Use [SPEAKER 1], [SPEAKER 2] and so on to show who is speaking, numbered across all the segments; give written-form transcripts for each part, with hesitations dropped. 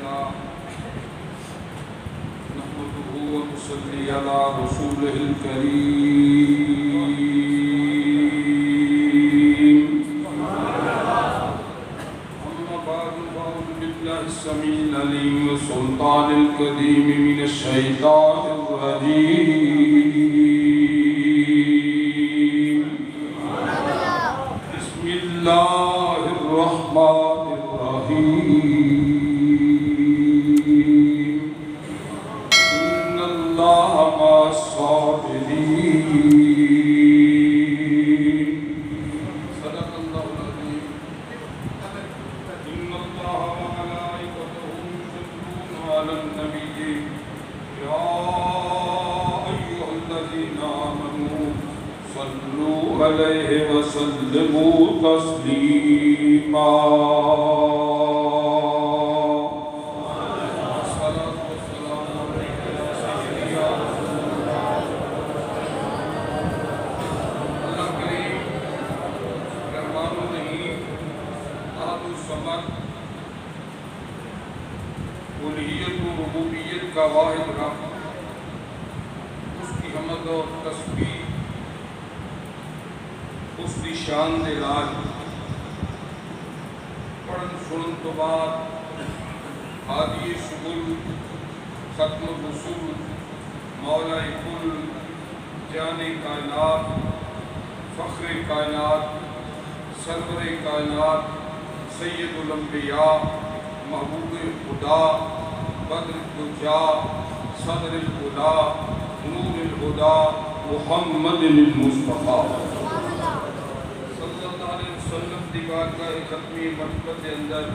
[SPEAKER 1] لله نحمده ونصلي على رسوله الكريم أما بعد فأعوذ بالله السميع العليم والسلطان القديم من الشيطان الرجيم بسم الله الرحمن الرحيم إن الله مع الصابرين صدق الله العظيم إن الله وملائكته يصلون على النبي يا أيها الذين آمنوا صلوا عليه وسلموا تسليما الصلاة والسلام عليك يا سيدي يا رسول الله اللہ کریم رحمان الرحیم احد الصمد الوہیت و ربوبیت کا واحد رب اس کی حمد اور تسبیح اس کی شان دے راج پڑھن سنن تو بعد ہادی سبل ختم الرسول مولا کل جان کائنات فخر کائنات سرور کائنات سید الانبیاء محبوب خدا بدر الدجا صدر الہدا نور الہدا محمد المصطفیٰ سنت دی بارگاہ ختمی مرتبت کے اندر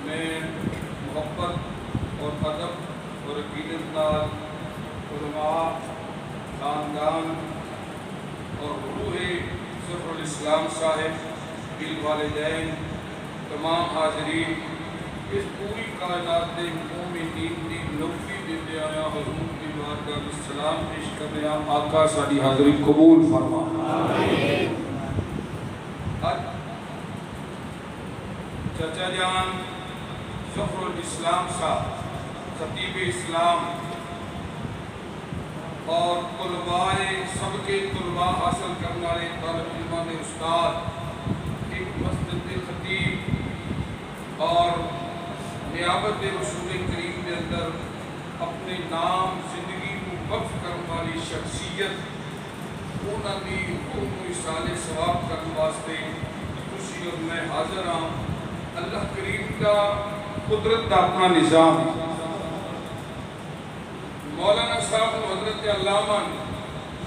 [SPEAKER 1] میں محبت اور ادب اور عقیدت نال علماء خاندان اور روح سفر الاسلام صاحب بالوالدین تمام حاضرین اس پوری کائنات دے مومنین دی نوفی دیتے آیا حضور کی بارگاہ میں سلام پیش کر رہے ہیں آقا ساری حاضری قبول فرما آمین چچا جان ظفر الاسلام صاحب خطیب اسلام اور طلباء سب کے طلباء حاصل کرنے والے طالب علمان استاد ایک مسجد خطیب اور نیابت رسول کریم کے اندر اپنے نام زندگی کو وقف کرنے والی شخصیت انہوں نے اصال ثواب کرنے واسطے خوشی اور میں حاضر ہوں اللہ کریم کا قدرت کا اپنا نظام مولانا صاحب حضرت علامہ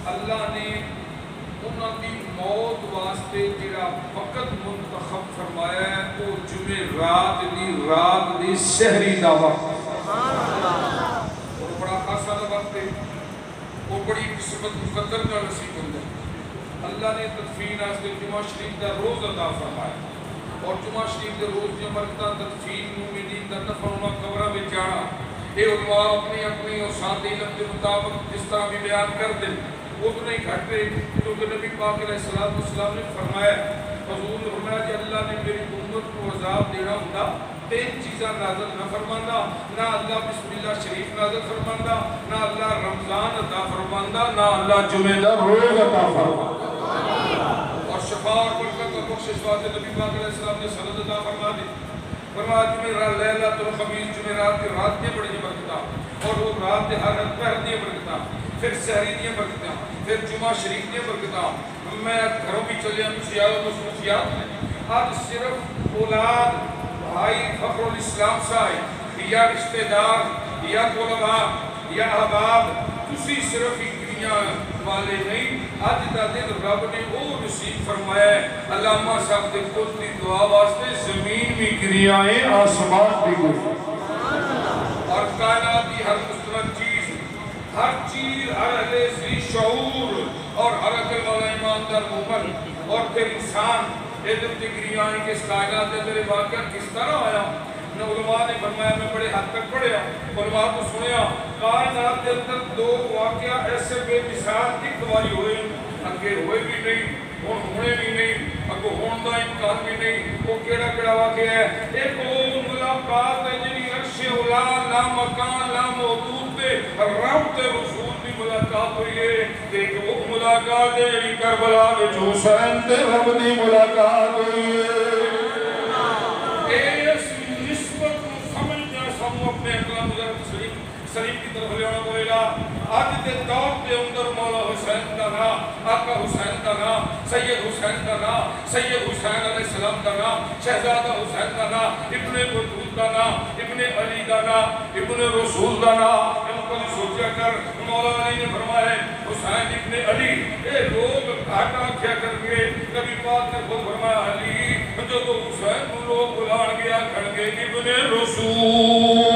[SPEAKER 1] اللہ نے انہوں کی موت واسطے جڑا وقت منتخب فرمایا ہے وہ جمعہ رات دی سحری دا وقت اور بڑا خاصا دا وقت ہے وہ بڑی قسمت مقدر کا نصیب ہوتا ہے اللہ نے تدفین واسطے جمعہ شریف دا روز عطا فرمایا اور جمعہ شریف دے روز دی برکتہ تدفین مومنین دا دفن ہونا قبراں وچ جانا اے علماء اپنی اوساط علم کے مطابق جس طرح بھی بیان کر دیں وہ تو نہیں گھٹتے کیونکہ نبی پاک علیہ السلام نے فرمایا حضور نے فرمایا کہ اللہ نے میری امت کو عذاب دینا ہوتا تین چیزاں نازل نہ فرماندہ نہ اللہ بسم اللہ شریف نازل فرماندہ نہ اللہ رمضان عطا فرماندہ نہ اللہ جمعہ دا روز عطا فرماندہ اور شفا اور برکت اور بخشش واسطے نبی پاک علیہ السلام نے سند عطا فرما دی فرمایا جمعہ لیلۃ الخمیس جمعہ رات کی رات دی بڑی برکتہ اور وہ رات دے ہر پہر دی برکتہ پھر سحری دی برکتہ پھر جمعہ شریف دی برکتہ میں گھروں بھی چلے ہیں مصیات و مصروفیات میں آج صرف اولاد بھائی فخر الاسلام صاحب یا رشتہ دار یا طلباء یا احباب تسی صرف ہی دنیا والے نہیں آج دا دن رب نے وہ نصیب فرمایا ہے علامہ صاحب دے خود دی دعا واسطے زمین بھی گریائیں آسمان بھی گریائیں اور کائنات کی ہر مستند چیز ہر چیز ہر اہل ذی شعور اور ہر عقل والا ایماندار مومن اور پھر انسان ادھر دی گریائیں کے اس کائنات دے میرے واقعہ کس طرح آیا علماء نے فرمایا میں بڑے حد تک پڑھیا علماء کو سنیا کائنات کے اندر دو واقعہ ایسے بے مثال ایک باری ہوئے اگے ہوئے بھی نہیں اور ہونے بھی نہیں اگو ہون دا امکان بھی نہیں وہ کیڑا واقعہ ہے ایک وہ ملاقات ہے جنہی تے رسول دی ملاقات ہوئی ہے کہ وہ ملاقات ہے کربلا وچ حسین تے رب دی ملاقات ہوئی ہے اس نسبت کو سمجھنا سامو اپنے اقلام مجرد شریف کی طرف لیانا پڑے گا آج کے دور کے اندر مولا حسین کا نام آقا حسین کا نام سید حسین کا نام سید حسین علیہ السلام کا نام شہزادہ حسین کا نام ابن بطول کا نام ابن علی کا نام ابن رسول کا نام ان کو سوچا کر مولا علی نے فرمایا حسین ابن علی اے لوگ گھاٹا کیا کر کے نبی پاک نے خود فرمایا علی جو تو حسین کو لوگ بلان گیا کھڑ گئے ابن رسول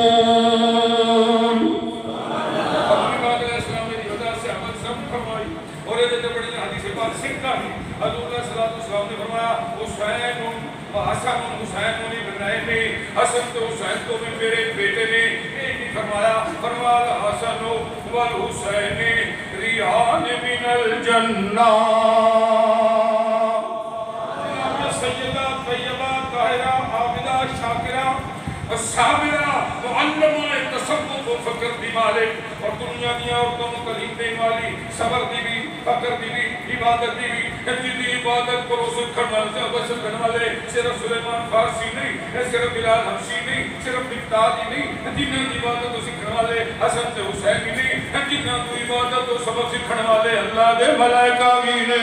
[SPEAKER 1] اور یہ دیتے بڑی حدیث بات سکھتا ہی حضور علیہ السلام نے فرمایا حسین حسن حسین ابنائنی حسن تو حسین تو میں میرے بیٹے نے یہ نہیں فرمایا فرمایا حسن والحسین ریحان من الجنہ سیدہ طیبہ طاہرہ عابدہ شاکرہ صابرہ معلمہ تصوف و فکر دی مالک اور دنیا دیا عورتوں کو تعلیم دینے والی صبر دی بھی فکر دی بھی عبادت دی بھی جدی عبادت کو رسول کرنے والے صرف سلیمان فارسی نہیں صرف بلال حبشی نہیں صرف مقدادی نہیں جنہ کی عبادت کو سکھنے والے حسن سے حسین نہیں جنہ کی عبادت کو سبق سکھنے والے اللہ دے ملائکہ بھی نے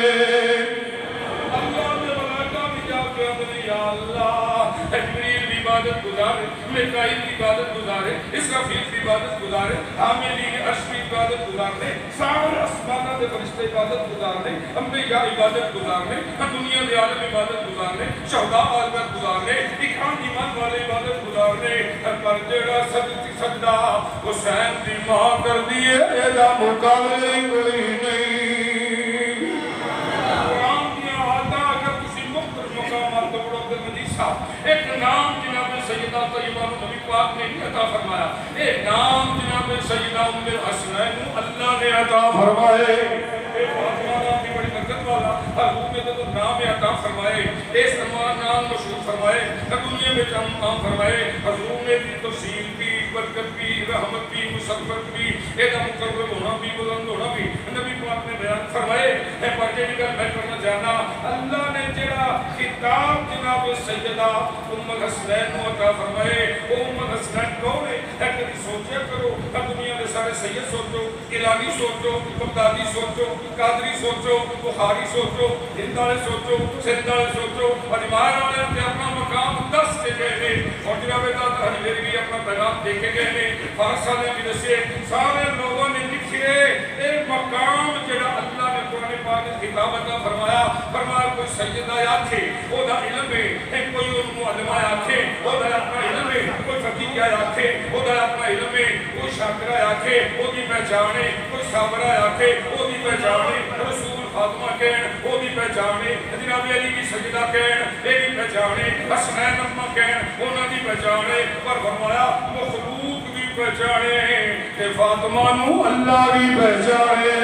[SPEAKER 1] اللہ دے ملائکہ بھی جا کے اندر یا اللہ جبریل بھی عبادت گزارے میکائیل کی عبادت گزارے اسرافیل کی عبادت گزارے حاملین عرش کی عبادت گزارنے سارے آسمانہ دے فرشتے عبادت گزارنے انبیاء عبادت گزارنے دنیا دے عالم عبادت گزارنے شہداء عبادت گزارنے اکان ایمان والے عبادت گزارنے پر جڑا سجدہ حسین دی ماں کر دیئے ایدہ مقابلے کوئی نہیں قرآن دیا آتا اگر کسی مختر مقامات دبڑوں کے مجیسہ ایک نام جناب سیدہ طیبہ نبی پاک نے عطا فرمایا ایک نام جناب سیدہ ام الحسنین اللہ نے عطا فرمائے ایک فاطمہ نام کی بڑی برکت والا حضور میں تو نام عطا فرمائے اس نام مشہور فرمائے دنیا میں عام فرمائے حضور نے بھی تفصیل بھی برکت بھی رحمت بھی مسرت بھی ایدہ مقرب ہونا بھی بلند ہونا بھی نبی پاک نے بیان فرمائے ہے پڑھے نگر میں کرنا جانا اللہ نے جڑا خطاب جناب سیدہ ام الحسنین عطا فرمائے ام الحسنین کون ہے کبھی سوچیا کرو دنیا میں سارے سید سوچو ایرانی سوچو بغدادی سوچو قادری سوچو بخاری سوچو ہندالے سوچو سندالے سوچو اور امام والے نے اپنا مقام 10 کے گئے ہیں اور جناب داتا حجیری بھی اپنا پیغام دے کے گئے ہیں فارسہ نے بھی دسے سارے لوگوں نے لکھے ایک مقام جڑا اللہ نے قرآن پاک کتاب عطا فرمایا فرمایا کوئی سید آیا تھے وہ دا علم ہے کوئی معلم آیا تھے وہ دا اپنا علم ہے کوئی فقیہ آیا تھے وہ دا اپنا علم ہے کوئی شاکر آیا تھے وہ دی پہچانے کوئی صابر آیا تھے وہ دی پہچانے رسول فاطمہ کہن وہ دی پہچانے جناب علی کی سجدہ کہن یہ دی پہچانے حسنین امہ کہن انہوں دی پہچانے پر فرمایا مخلوق بھی پہچانے کہ فاطمہ نو اللہ بھی پہچانے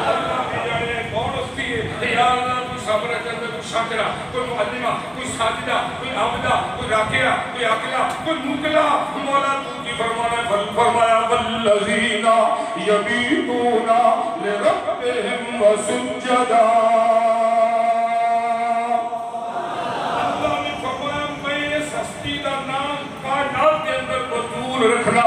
[SPEAKER 1] اللہ بھی جانے کون ہستی ہے یا اللہ کوئی صبر کرنے کوئی شاکرہ کوئی معلمہ کوئی ساجدہ کوئی عابدہ کوئی راکعہ کوئی عاقلہ کوئی مقلہ مولا تو کی فرمانا فرمایا والذین یبیتون لربہم وسجدا اللہ نے فرمایا میں اس ہستی دا نام کائنات کے اندر بطول رکھنا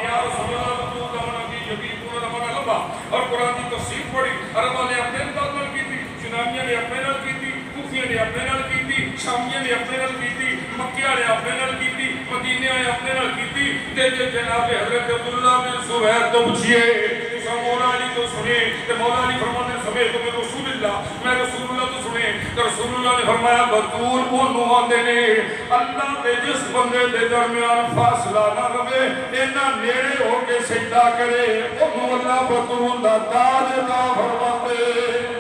[SPEAKER 1] یا رسول اللہ بطول دا منع کی یبیتون دا منع لبا اور قرآن کی تفسیر پڑھی عربہ نے اپنے انداز نال کی تھی یونانیہ نے اپنے نال کی تھی کوفیہ نے اپنے نال کی تھی شامیہ نے اپنے نال کی تھی مکیہ نے اپنے نال کی تھی مدینہ نے اپنے نال کی تھی جناب حضرت عبداللہ بن زبیر تو پوچھئے مولا علی تو سنے کہ مولا علی فرمانے سمے تو میں رسول اللہ تو سنے کہ رسول اللہ نے فرمایا بطول کو نوان دینے اللہ دے جس بندے دے درمیان فاصلہ نہ رہے اینا نیڑے ہو کے سجدہ کرے انہوں اللہ بطول دا تاج دا فرماتے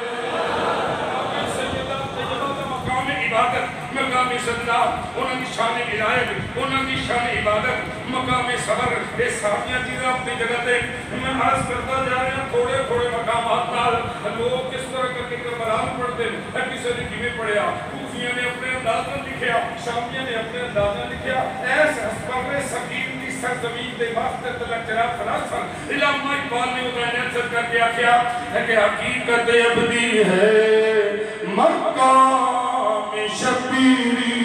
[SPEAKER 1] مقام سجدہ انہوں کی شان عنایت انہوں کی شان عبادت مقام صبر یہ ساریاں چیزیں اپنی جگہ دے میں عرض کرتا جا رہے ہیں تھوڑے تھوڑے مقامات نال لوگ کس طرح کر کے کربلا پڑھتے ہیں کسی نے کیویں پڑھیا کوفیہ نے اپنے انداز میں لکھیا شامیہ نے اپنے انداز میں لکھیا ایس اسباب سکین کی سرزمین دے واسطے تلک چراغ فلاسفہ علامہ اقبال نے ادھر نصر کر دیا کیا ہے کہ حقیقت ابدی ہے مقام شبیری.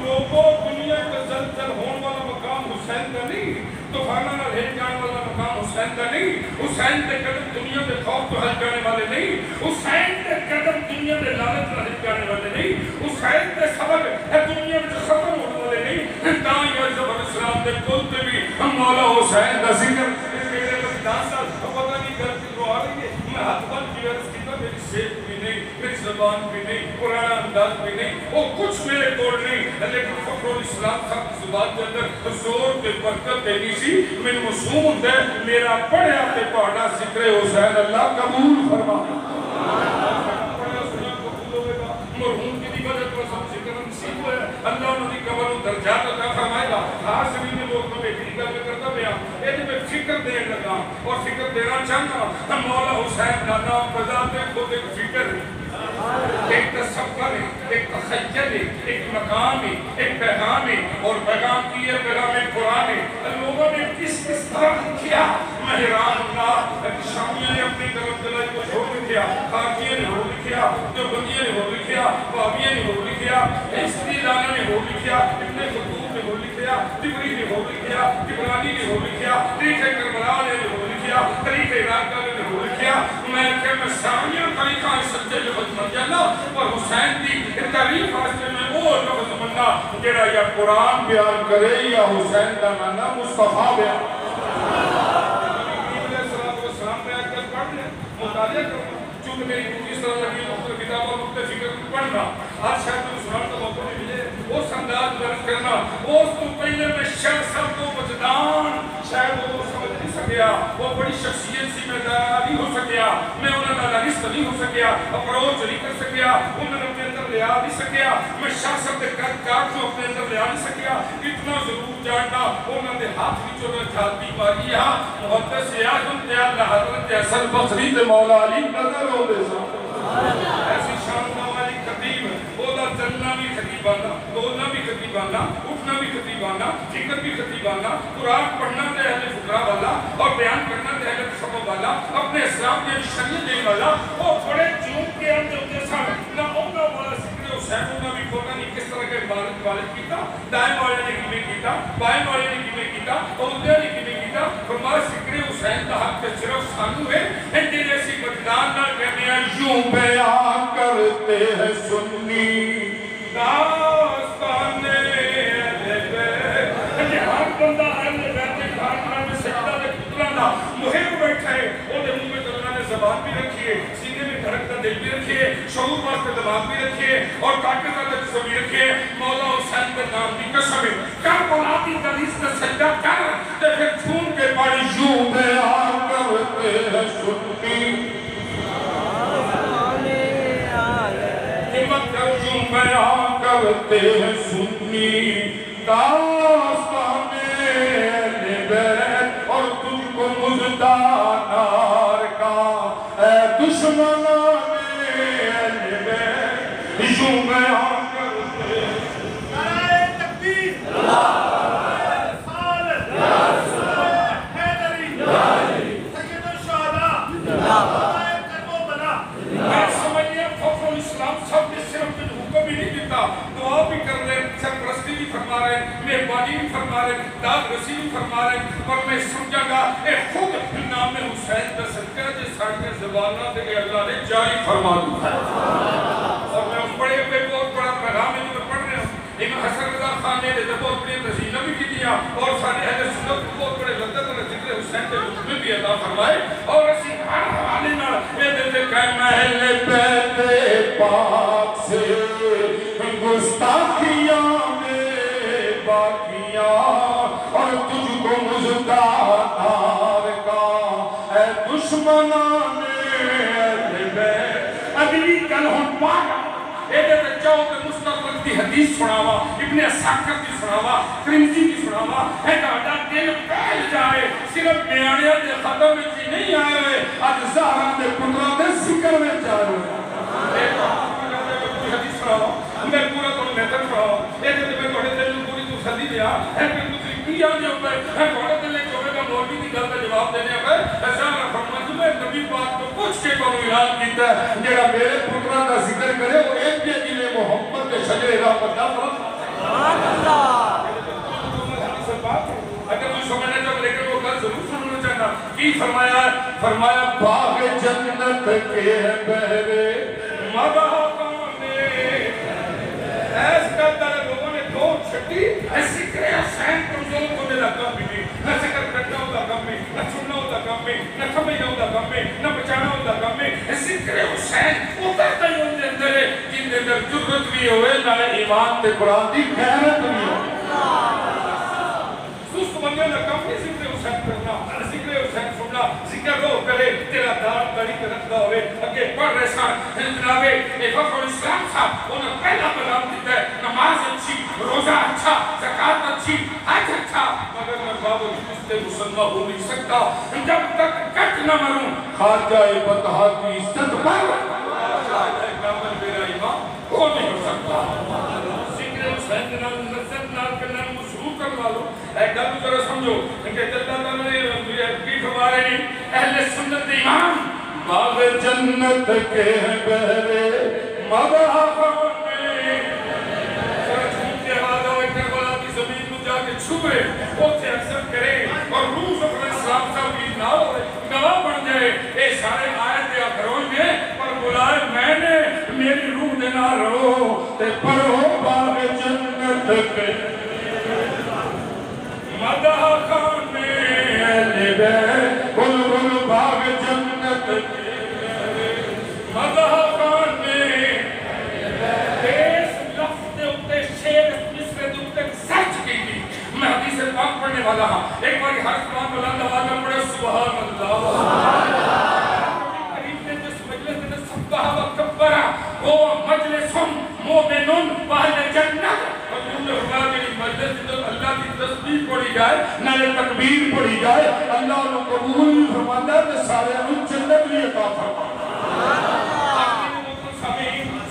[SPEAKER 1] لوگوں دنیا کا زلزل ہون والا مقام حسین کا نہیں, طوفانہ نہ ہل جانے والا مقام حسین کا نہیں, حسین کے قدم دنیا میں خوف تو ہل جانے والے نہیں, حسین کے قدم دنیا میں لعنت نہ ہل جانے والے نہیں, حسین کے سبب ہے دنیا میں ختم ہونے والے نہیں. تاں یہ زبر اسلام دے کل تے بھی ہم مولا حسین کا ذکر میرے کو 10 سال پتہ نہیں کر کے رو آ رہی ہے. میں ہاتھ بند کی عرض کیتا میری صحت بھی نہیں, میری زبان بھی نہیں, قرآن انداز بھی نہیں, وہ کچھ میرے کوڑ نہیں, لیکن فخر الاسلام صاحب کی زبان کے اندر زور کے برکت دینی سی. میں مسعود ہے میرا پڑھیا تے پڑھنا ذکر حسین اللہ قبول فرما. پڑھیا سنا قبول ہوئے گا, مرحوم کی دی وجہ تو سب ذکر نصیب ہوئے, اللہ انہوں نے قبر و درجات عطا فرمائے گا. آج زمین میں لوگ میں بیٹی گل کرتا پیا, یہ میں فکر دین لگا اور فکر دینا چاہتا. ہم مولا حسین کا نام بذات خود ایک فکر ہے, ایک تصور ہے, ایک تخیل ہے, ایک مقام ہے, ایک پیغام ہے, اور پیغام کی ہے پیغام قرآن ہے. لوگوں نے کس طرح کیا, مہران اللہ شامیہ نے اپنی قلم دلائی کو چھوڑ لکھیا, خاکیہ نے ہو لکھیا, دیوبندیہ نے ہو لکھیا, وہابیہ نے ہو لکھیا, استیلانہ نے ہو لکھیا, ابن خطوب نے ہو لکھیا, تبری نے ہو لکھیا, تبرانی نے ہو لکھیا, تاریخ کربلا نے ہو لکھیا, تاریخ عراق نے ہو لکھیا. میں کہ میں سامیہ طریقہ سچے لفظ بن جانا اور حسین دی تاریخ واسطے میں وہ لفظ بننا جڑا یا قرآن بیان کرے یا حسین کا مانا مصطفیٰ بیان. مطالعہ کرنا چونکہ میری پوری طرح لگی مختلف کتابوں مختلف فکر پڑھنا, آج شاید میں سنان کا موقع نہیں ملے اس انداز درج کرنا. اس تو پہلے میں شاید سب کو وجدان شاید وہ سمجھ نہیں سکیا, وہ بڑی شخصیت سی میں نہیں ہو سکیا, میں انہوں نے انالیسٹ نہیں ہو سکیا, اپروچ نہیں کر سکیا, انہوں نے اپنے اندر لیا نہیں سکیا, میں شاست کے کارکار کو اپنے اندر لیا نہیں سکیا. اتنا ضرور جاننا انہوں نے ہاتھ بھی جو میں جھاتی ماری ہے محدث اعظم تے اللہ حضرت حسن بصری تے مولا علی نظر ہو دے سا ایسی شان والی خطیب, اودا چلنا بھی خطیبانہ, بولنا بھی خطیبانہ, اٹھنا بھی خطیبانہ, فکر بھی خطیبانہ, قرآن پڑھنا تے اہل فقرہ والا اور بیان کرنا تے اہل تصوف والا, اپنے اسلام کے شریعت دینے والا. وہ بڑے جھوم کے اندر کے ساتھ نہ اونا والا ذکر حسین انہوں بھی پتہ نہیں کس طرح کے والد کیتا, دائیں والے نے کیویں کیتا, بائیں والے نے کیویں کیتا, عہدے نے کیویں کیتا. فرمایا ذکر حسین کا حق صرف سانو ہے, انجھے جیسی مجدان نہ کہنے ہیں یوں بیان کرتے ہیں سنی داستان اہل بیت. ہر بندہ اہل بیت کے خاندان میں سجدہ دے پترانا محب بیٹھا ہے, وہ دے منہ میں اللہ نے زبان بھی رکھی ہے, سینے میں دھڑکتا دل بھی رکھی ہے, شعور واسطے دماغ بھی رکھی ہے, اور طاقت کا جسم بھی رکھی ہے. مولا حسین کے نام کی قسم ہے, کربلا کی دلیس کا سجدہ کر تے پھر جھوم کے پڑھ یوں بیان کرتے ہیں سنی یوں بیان کرتے ہیں سنی داستان اہل بیت, اور تجھ کو مژدہ نار کا اے دشمنان اہل بیت یوں بیان کرتے ہیں. نعرہ تکبیر, دعا بھی کر رہے ہیں, سرپرستی بھی فرما رہے ہیں, مہربانی بھی فرما رہے ہیں, داد رسی بھی فرما رہے ہیں, اور میں سمجھا گا اے خود نام حسین کا صدقہ جے ساڑھے زبانہ دے اللہ نے جاری فرما دوں. اور میں اس بڑے پہ بہت بڑا پیغام ہے جو میں پڑھ رہے ہوں, امام حسن رضا خان نے بہت بڑی تزینہ بھی کی دیا, اور سارے اہل سنت کو بہت بڑے لذت اور ذکر حسین کے رتبے بھی عطا فرمائے. اور اسی ہر حوالے نال میں دل دے کہ محل بیت پاک سے گستاخیاں میں باقیاں, اور تجھ کو مژدہ نار کا اے دشمنان اہل بیت. اگلی کل ہم پاک ایدے تے چاہو کہ مستقبل کی حدیث سناوا, ابن اسحاق کی سناوا, ترمذی کی سناوا, ہے کہ دل پھیل جائے. صرف بیانیاں دے ختم میں چی نہیں آئے ہوئے, آج زہرہ دے پترہ دے ذکر میں جائے ہوئے. حدیث سناوا, میں پورا تو محتر سناوا, ایدے تے میں توڑے دل دیا ہے کہ تسی کیا جو پہ ہے بڑا دلے چوبے کا مولوی کی گل کا جواب دینے پہ ایسا فرمایا میں نبی پاک کو پوچھ کے کو اعلان کیتا ہے جڑا میرے پترا کا ذکر کرے وہ ایک کے جلے محمد کے شجر رحمت دا سبحان اللہ اگر کوئی سمجھنا چاہتا لیکن وہ گل ضرور سننا چاہتا کی فرمایا ہے فرمایا باغ جنت کے بہرے مباقانے ایس کا در لوگوں نے دو چھٹی ایسی کرے حسین کمزور کو دے لگا بھی نہیں نہ ذکر کرنا ہوتا کم میں نہ چھوڑنا ہوتا کم میں نہ کھمجھنا ہوتا کم میں نہ بچانا ہوتا کم میں ایسی کرے حسین اترتا ہی ان دے اندر ہے جن دے اندر جرت بھی ہوئے نہ ایمان تے قرآن دی غیرت بھی ہو سست بندے نہ کم نہیں ذکر حسین کرنا ذکر حسین سننا ذکر رو کرے تیرا دار داری کے رکھتا ہوئے اگے پڑھ رہے سان جنابے فخر الاسلام صاحب انہوں نے پہلا پیغام دیتا ہے نماز اچھی روزہ اچھا زکاة اچھی حج اچھا مگر میں باوجود اس سے مسلمہ ہو نہیں سکتا جب تک کٹ نہ مروں خواجہ بطحہ کی عزت پر خواجہ کامل میرا امام ہو نہیں ہو سکتا ذکر حسین جناب لذت نال کرنا مشروع کروا لو اے گل ذرا سمجھو کہ اللہ تعالیٰ نے کی ہمارے اہل سنت امام باغ جنت کے بہرے مباقانے ذرا چھوٹ کے بعد ہوئے کربلا کی زمین میں جا کے چھوئے اسے اکثر کرے اور روح فخر اسلام صاحب کی نہ ہوئے گواہ بن جائے اے سارے آیت یا گھروں میں پر بلائے میں نے میری روح دینا رو تے پڑھو باغ جنت کے مباقانے بل بل باغ جنت مباقانے اس لفظ دے اتے شیر مصر دے اتے سچ کی تھی میں حدیث پاک پڑھنے والا ہاں ایک بار ہر زبان بلند آواز میں پڑھے سبحان اللہ قریب نے جس مجلس نے سبحہ و کبرہ وہ مجلس مومنون واہل جنت اللہ کی تسبیح پڑھی جائے نہ تکبیر پڑھی جائے اللہ انہوں قبول فرماتا ہے کہ سارے انہوں جنت بھی عطا فرماتا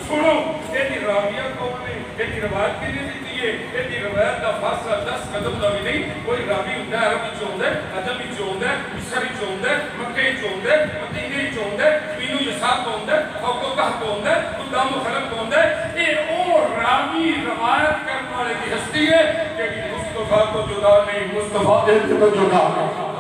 [SPEAKER 1] سنو یہ راویہ کون ہے یہ روایت کی نہیں دیتی ہے یہ روایت کا فاصلہ 10 قدم کا بھی نہیں کوئی راوی ہوتا ہے عربی چوند ہے عجمی چوند ہے مصری چوند ہے مکئی چوند ہے مدینی چوند ہے مینو یساب چوند ہے فوقہ چوند ہے قدام و خلق چوند ہے یہ اور راوی روایت کرنے والے کی ہستی ہے کہ مصطفیٰ کو جدا نہیں مصطفیٰ کو جدا نہیں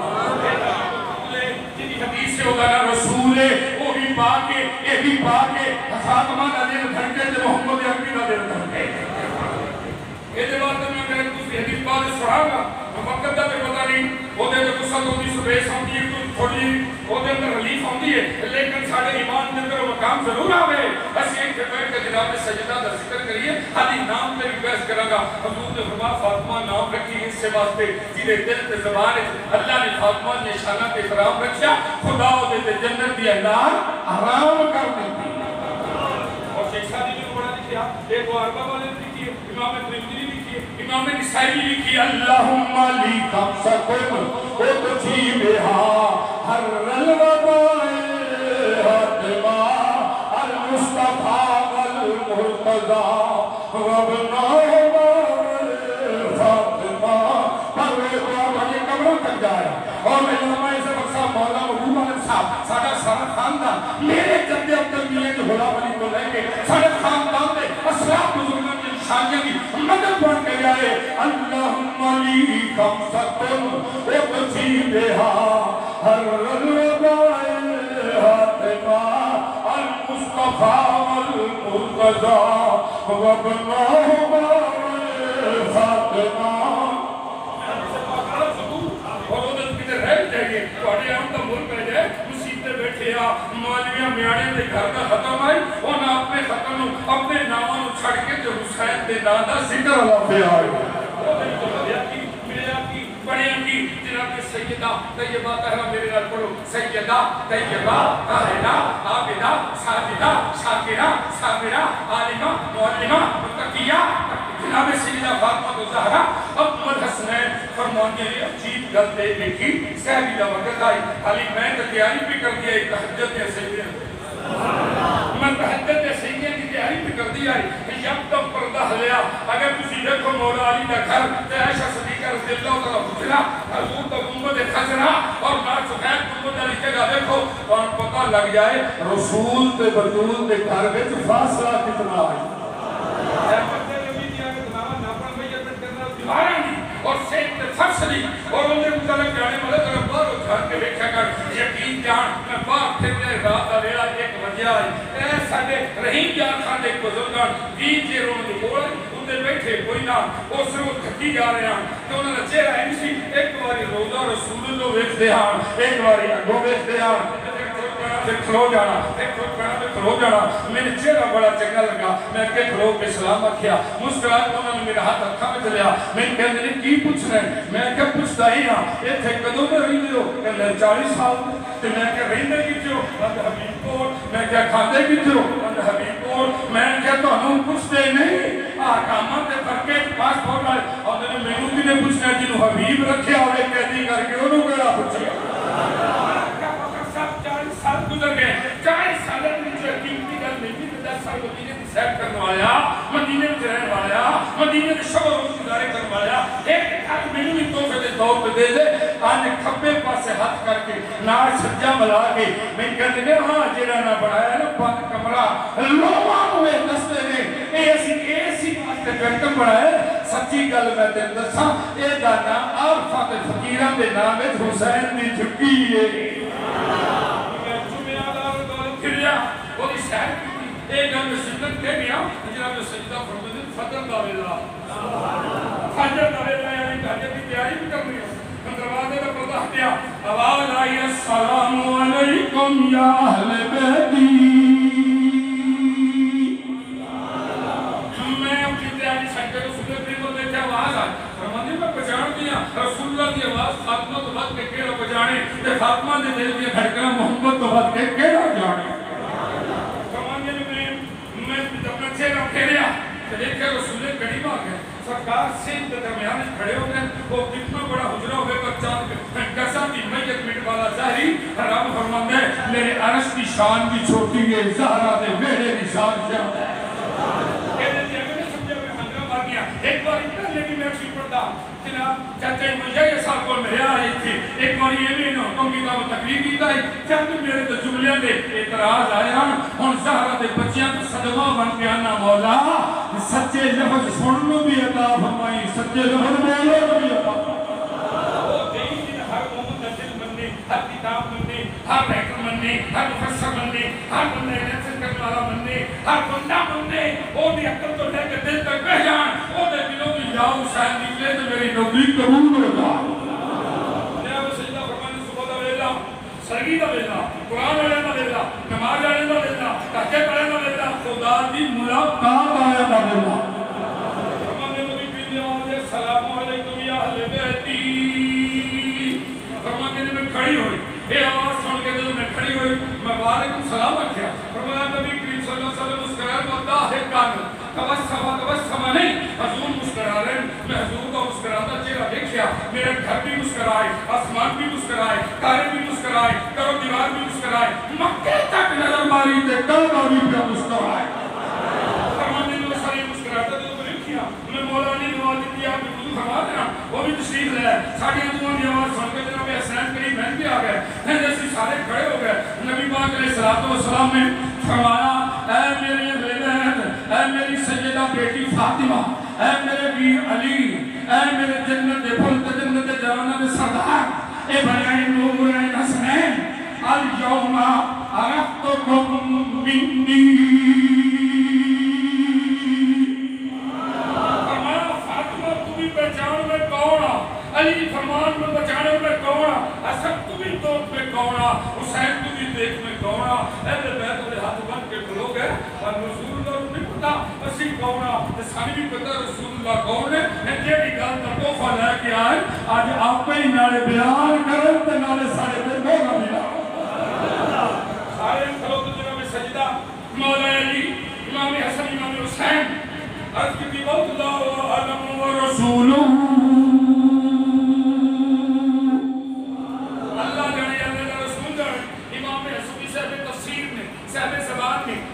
[SPEAKER 1] جنہی حدیث سے ہوگا نا رسول ہے وہ بھی پاکے یہ بھی پاکے خاتمہ کا دن دھنکے تے محمد عربی کا دن دھنکے یہ دے بات میں اگر دوسری حدیث بات سڑھا گا وقت دا پہ پتا نہیں وہ دے دے قصہ تو دیس بیس ہوتی ہے تو تھوڑی وہ دے اندر ریلیف ہوتی ہے لیکن ساڑھے ایمان دے اندر مقام ضرور آوے بس ایک جگہ کہ جناب سجدہ دا ذکر کریے حالی نام پہ ریکویسٹ کرا گا حضور نے فرما فاطمہ نام رکھی اس سے واسطے جنہیں دل تے زبان ہے اللہ نے فاطمہ نے شانہ پہ احترام رکھا خدا دے تے جنت دی اندار حرام کر دیتی اور شیخ شادی بھی بڑا لکھیا ایک وہ عربہ والے لکھی ہے امام ترمذی لکھی ہے امام نسائی لکھی ہے اللہم لی خمسکم اتجیبہا ہر الوبائے حتما المصطفیٰ والمرتضی وابنہ فاطمہ پرویز کمروں تک جائے اور میں علماء سے بخصہ مولا محبوب علیہ صاحب ساڑھا سارا خاندان میرے جد عبد میاں جو غلام علی کو لے کے ساڑھے خاندان میں اسلاف بزرگوں کی انشانیاں کی مدد بڑھ کے جائے اللہم لی خمسکم اتجیبہا ہر الوبائے حاتمہ المصطفیٰ والمرتضی وابنہ فاطمہ مولویاں میاڑے دے گھر کا ختم آئی انہوں نے اپنے ختم اپنے ناموں چھڑ کے جو حسین دے دادا ذکر اللہ پہ آئے بڑیاں کی جناب سیدہ طیبہ طہرہ میرے نال پڑھو سیدہ طیبہ طاہرہ عابدہ ساجدہ شاکرہ صابرہ عالمہ معلمہ متقیہ جناب سیدہ فاطمہ زہرا اب حسنین فرمانی ہے عجیب گل دے دیکھی سہلی دا وقت آئی حالی میں تیاری بھی کر دیا ایک تحجد یا سیدہ میں تحجد یا سیدہ کی تیاری بھی کر دیا ہے کہ جب تک پردہ لیا اگر تسی دیکھو مولا علی دا گھر تے عائشہ لگ جائے رسول تے بطول تے گھر وچ فاصلہ کتنا ہے اور سیٹ تے فصلی اور انہیں متعلق جانے والے طرف باہر گھر کے بیٹھا کر یقین جان میں باہر پھرنے رات آلیا ایک وجہ آئی اے ساڑے رحیم جان خان ایک بزرگان بیچے رون دی بولے انہیں بیٹھے کوئی نہ وہ صرف تھکی جا رہے ہیں کہ انہوں نے چہرہ ایسی ایک باری روزہ رسول اللہ ویکھتے ہیں ایک باری اگو ویکھتے ہیں پھر کھلو جانا میں نے چہرہ بڑا چنگا لگا میں کہ کھلو کے سلام کیا مسکرات انہوں نے میرا ہاتھ رکھا میں چلیا میں نے کہا میں کی پوچھ رہے ہیں میں کہا پوچھتا ہی ہاں یہ تھے کدوں میں رہی دیو کہ 40 سال تو میں کہا رہنے کی تھے بند حبیب کور میں کہا کھاندے کی تھے بند حبیب کور میں کہا تو ہم پوچھتے نہیں آکامات دے فرقے پاس پہنچ آئے اور میں نے مینو بھی نے پوچھنا جنہوں حبیب رکھے آوے قیدی کر کے انہوں کہا پوچھا سال گزر گئے 40 سال میں جو قیمتی گل نہیں تھی 10 سال مدینے کی سیر کرنے والا مدینے میں رہنے والا مدینے میں شب و روز گزارے کرنے والا ایک ہاتھ میں بھی تحفے دے طور پہ دے دے آج کھبے پاسے ہاتھ کر کے نار سجا ملا کے میں کہتے ہیں ہاں جیرا نہ بڑھایا نا بند کمرہ لوگاں ہوئے دستے نے ایسی واسطے بیٹھم بڑھائے سچی گل میں دے دساں اے دانا عارفہ دے فقیران دے نام حسین دی جھکی ہے وہ دی سہر کی تھی ایک گھر میں سجدت کے گیا جناب نے سجدہ فرمودن فجر دا ویلا یعنی گھر کی تیاری بھی کر رہی ہے دروازے کا پردہ ہٹیا آواز آئی السلام علیکم یا اہل بیتی میں اپنی تیاری سجدہ رسول اللہ کو دیکھا آواز آئی فرمانے میں پہچان دیا رسول اللہ کی آواز فاطمہ تو بات کے کیڑا پہچانے کہ فاطمہ نے دل دیا دھڑکنا محمد تو بات کے کیڑا جانے چہرہ پھیریا کہ دیکھے رسول قریب آ گئے سرکار سین کے درمیان کھڑے ہو گئے وہ کتنا بڑا حجرہ ہوئے پر چاند کسا کی میت مٹ والا ظاہری حرام فرمان ہے میرے عرش کی شان بھی چھوٹی ہے زہرہ دے میرے کی شان زیادہ ہے کہنے دیا میں نے سمجھا میں حضرہ آ گیا ایک بار اتنا لیکن میں اکسی پڑھتا جناب چاہتے ہیں مجھے یہ ساتھ کو میرے آئی تھی ایک بار یہ بھی انہوں تم کی کام تقریب کی تائی چاہتے میرے تو جملے دے اعتراض آیا ہون زہرہ دے بچیاں تو صدمہ بن کے آنا مولا سچے لفظ سننو بھی عطا فرمائی سچے لفظ بولو بھی عطا ہر کتاب مننے ہر ریکر مننے ہر مفسر مننے ہر بندے نیسن کرنے والا مننے ہر بندہ مننے وہ بھی عقل تو لے کے دل تک بہ جان وہ دے دلوں کی جاؤ شاید نکلے تو میری نوکری قبول ہوگا جناب سجدہ فرمانے صبح دا ویلا سرگی دا ویلا قرآن والے دا ویلا نماز والے دا ویلا تحقیق والے دا ویلا خدا دی ملاقات آیا دا ویلا فرمانے نبی پیلی آمد السلام علیکم یا اہل بیتی فرمانے میں کھڑی ہوئی اے آواز سن کے دل میں کھڑی ہوئی میں وعلیکم سلام رکھیا فرمایا نبی کریم صلی اللہ علیہ وسلم مسکرائے بتا ہے کان توسما نہیں حضور مسکرا رہے میں حضور کا مسکراتا چہرہ دیکھیا میرے گھر بھی مسکرائے آسمان بھی مسکرائے تارے بھی مسکرائے کرو دیوار بھی مسکرائے مکے تک نظر ماری تے کعبہ بھی پہ مسکرائے فرمانے میں سارے مسکراتا تو دیکھیا میں مولا علی نواز کی آپ نے وضو فرما دینا وہ بھی تشریف لے ساڑھی دعا کی آواز سن کے جناب حسین قریب بہن بھی آ گئے ہیں جیسے سارے کھڑے ہو گئے نبی پاک علیہ السلام نے فرمایا اے میرے بیٹے اے میری سیدہ بیٹی فاطمہ اے میرے ویر علی اے میرے جنت پھل جنت جوانہ سردار اے بھائی نور حسین اليوم عرفتكم منی علی فرمان میں بچانے میں کونا حسن تمہیں توت میں کونا حسین تمہیں دیکھ میں کونا اہل بیت والے ہاتھ بن کے کھلو گئے اور رسول اللہ نہیں پتا اسی کونا سانی بھی پتا رسول اللہ کون ہے جیڑی گل کا توفہ لے کے آئے آج آپ پہ ہی نالے بیان کریں تے نالے سارے پہ موقع ملا سارے کھلو تو جناب سجدہ مولا علی امام حسن امام حسین عرض کی بہت اللہ علم و رسولہ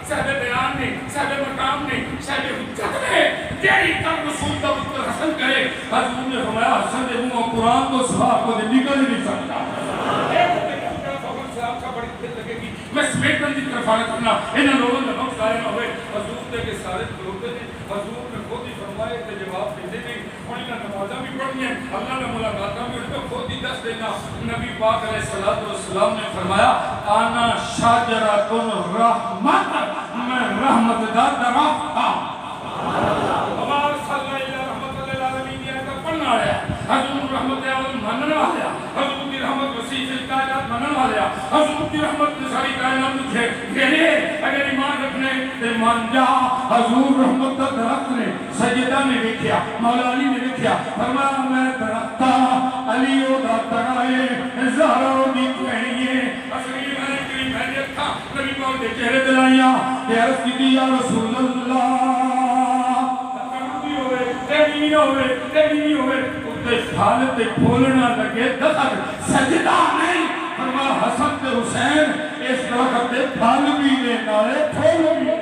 [SPEAKER 1] صاحب بیان نے صاحب مقام نے صاحب حجت نے تیری کر رسول کا مطلب حسن کرے حضور نے فرمایا حسن دے منہ قرآن کو صحاب کو نکل نہیں سکتا ایک فخر صاحب کا بڑی دل لگے گی میں سمیٹن کی طرف آنے کرنا انہاں لوگوں نے وقت ضائع نہ ہوئے حضور دے کے سارے کھلوتے تھے حضور نے خود ہی فرمائے کہ جواب دیتے تھے انہوں نے نمازاں بھی پڑھنی ہیں اللہ نے ملاقاتاں بھی ان کو خود ہی دس دینا نبی پاک علیہ السلام نے فرمایا آنا شاجرۃ الرحمت میں رحمت دا درختہ ہمارا صلی اللہ رحمت للعالمین یہ آیت پڑھنا ہے حضور رحمت عالم ماننے والے حضور کی رحمت وسیع کائنات ماننے والے حضور کی رحمت ساری کائنات میں گھیرے اگر ایمان رکھنے تے مان جا حضور رحمت دا درخت نے سجدہ نے دیکھیا مولا علی نے دیکھیا فرمایا میں درختہ علی او دا ترائے زہرا دی کہنیے اصلی میں نے تھا نبی پاک دے چہرے دلائیاں کہ عرض کی یا رسول اللہ تیری ہوئے اتے پھال تے پھولنا لگے دخل سجدہ نہیں فرما حسن تے حسین اس درخت تے پھال بھی دینا ہے پھول بھی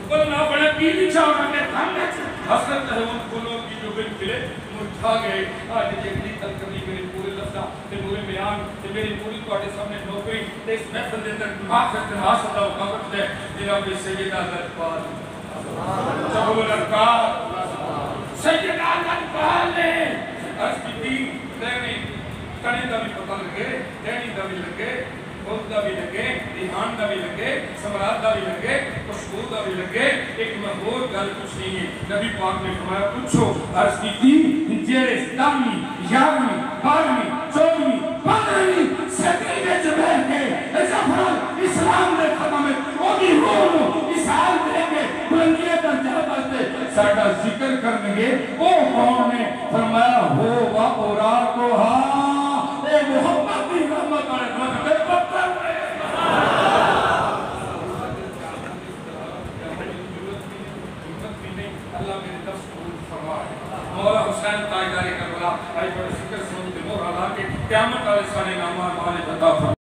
[SPEAKER 1] بلنا بڑا کی چاہنا کہ حسرت ہے ان پھولوں کی جو بن کھلے مرجھا گئے آج جگلی تل کرنی میری پورے لفظہ تے پورے بیان تے میری پوری توڑے سامنے نوکری تے اس محفل دے تک دماغ سے تنہا ستا ہوں کامت دے جناب سیدہ لطفال جب لڑکار سیدہ لطفال نے عرض کی تھی تیرے کنے دا بھی پتہ لگے تیرے دا بھی لگے خود دا بھی لگے ایمان دا بھی لگے سمرات دا بھی لگے خوشبو دا بھی لگے ایک محبور گل کچھ نہیں ہے نبی پاک نے فرمایا پوچھو عرض کی تھی جیرے ستامی یاویں بارہویں چودہویں پندرہویں صدی میں جبہ کے زفران اسلام نے ختم ہے وہ بھی روح اسحال دے کے بلندیے در جہاں بستے ساڑھا ذکر کرنگے وہ کون نے فرمایا ہو و اوراکو ہاں اے محمد بھی رحمت آئے مدد پتر اللہ میرے دفت قبول فرمائے مولا حسین تاجدار کربلا آئی بڑے ذکر سنتے مور اللہ کے قیامت علیہ السلام نامہ مالے بتا فرمائے